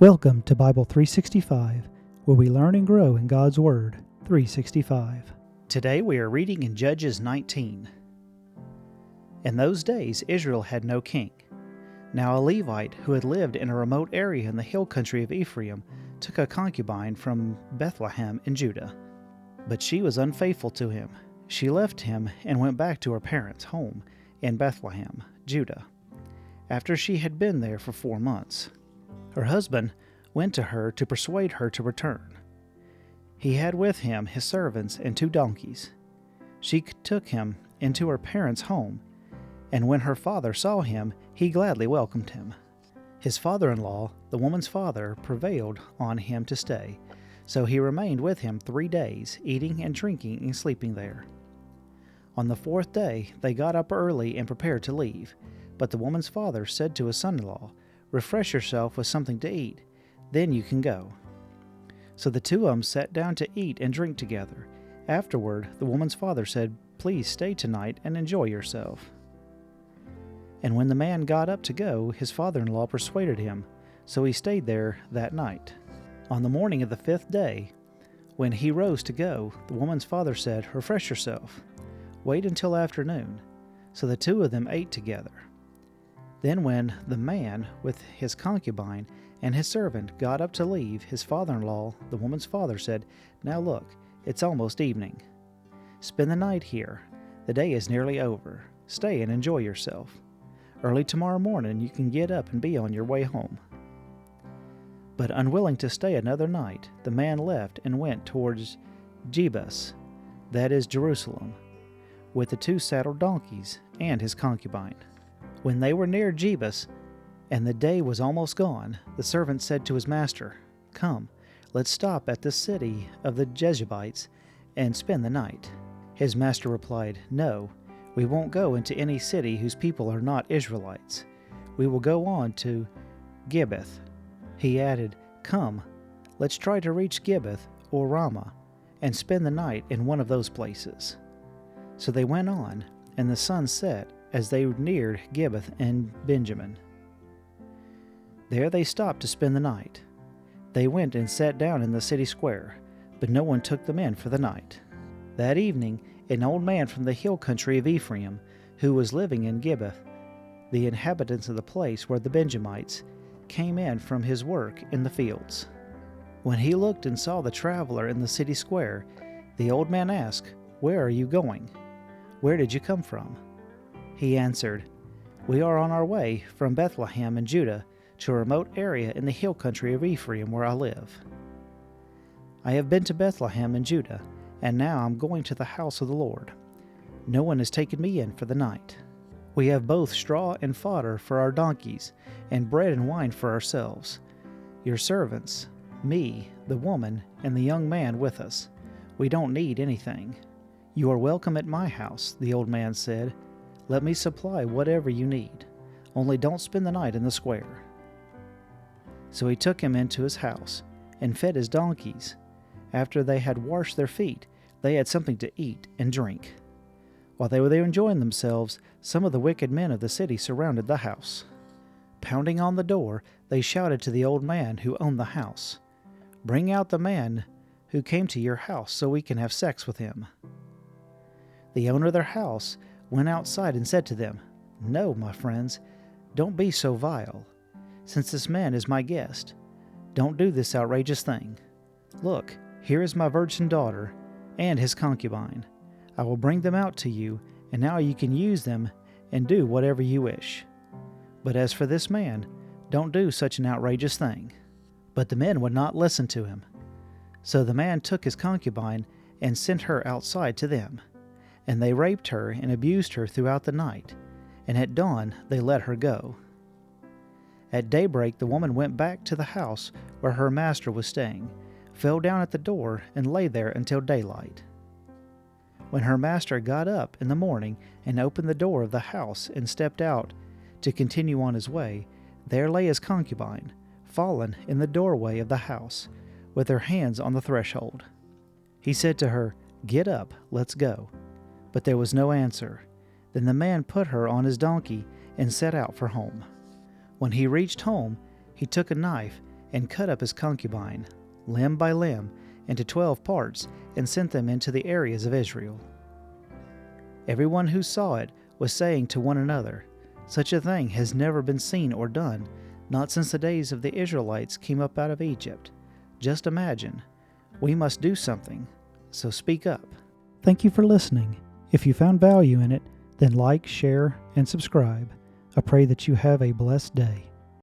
Welcome to Bible 365, where we learn and grow in God's Word 365. Today we are reading in Judges 19. In those days Israel had no king. Now a Levite who had lived in a remote area in the hill country of Ephraim took a concubine from Bethlehem in Judah. But she was unfaithful to him. She left him and went back to her parents' home in Bethlehem, Judah, after she had been there for 4 months. Her husband went to her to persuade her to return. He had with him his servants and 2 donkeys. She took him into her parents' home, and when her father saw him, he gladly welcomed him. His father-in-law, the woman's father, prevailed on him to stay, so he remained with him 3 days, eating and drinking and sleeping there. On the 4th day they got up early and prepared to leave, but the woman's father said to his son-in-law, "Refresh yourself with something to eat, then you can go." So the 2 of them sat down to eat and drink together. Afterward, the woman's father said, "Please stay tonight and enjoy yourself." And when the man got up to go, his father-in-law persuaded him, so he stayed there that night. On the morning of the 5th day, when he rose to go, the woman's father said, "Refresh yourself. Wait until afternoon." So the 2 of them ate together. Then when the man with his concubine and his servant got up to leave, his father-in-law, the woman's father, said, "Now look, it's almost evening. Spend the night here. The day is nearly over. Stay and enjoy yourself. Early tomorrow morning you can get up and be on your way home." But unwilling to stay another night, the man left and went towards Jebus, that is Jerusalem, with the 2 saddled donkeys and his concubine. When they were near Jebus, and the day was almost gone, the servant said to his master, "Come, let's stop at the city of the Jebusites and spend the night." His master replied, "No, we won't go into any city whose people are not Israelites. We will go on to Gibbeth." He added, "Come, let's try to reach Gibbeth or Ramah and spend the night in one of those places." So they went on, and the sun set as they neared Gibbeth and Benjamin. There they stopped to spend the night. They went and sat down in the city square, but no one took them in for the night. That evening, an old man from the hill country of Ephraim, who was living in Gibbeth, the inhabitants of the place where the Benjamites, came in from his work in the fields. When he looked and saw the traveler in the city square, the old man asked, "Where are you going? Where did you come from?" He answered, "We are on our way from Bethlehem in Judah to a remote area in the hill country of Ephraim where I live. I have been to Bethlehem in Judah, and now I'm going to the house of the Lord. No one has taken me in for the night. We have both straw and fodder for our donkeys, and bread and wine for ourselves. Your servants, me, the woman, and the young man with us. We don't need anything." "You are welcome at my house," the old man said. "Let me supply whatever you need. Only don't spend the night in the square." So he took him into his house and fed his donkeys. After they had washed their feet, they had something to eat and drink. While they were there enjoying themselves, some of the wicked men of the city surrounded the house. Pounding on the door, they shouted to the old man who owned the house, "Bring out the man who came to your house so we can have sex with him." The owner of their house went outside and said to them, "No, my friends, don't be so vile. Since this man is my guest, don't do this outrageous thing. Look, here is my virgin daughter and his concubine. I will bring them out to you, and now you can use them and do whatever you wish. But as for this man, don't do such an outrageous thing." But the men would not listen to him. So the man took his concubine and sent her outside to them. And they raped her and abused her throughout the night, and at dawn they let her go. At daybreak the woman went back to the house where her master was staying, fell down at the door, and lay there until daylight. When her master got up in the morning and opened the door of the house and stepped out to continue on his way, there lay his concubine, fallen in the doorway of the house, with her hands on the threshold. He said to her, "Get up, let's go." But there was no answer. Then the man put her on his donkey and set out for home. When he reached home, he took a knife and cut up his concubine, limb by limb, into 12 parts, and sent them into the areas of Israel. Everyone who saw it was saying to one another, "Such a thing has never been seen or done, not since the days of the Israelites came up out of Egypt. Just imagine. We must do something, so speak up." Thank you for listening. If you found value in it, then like, share, and subscribe. I pray that you have a blessed day.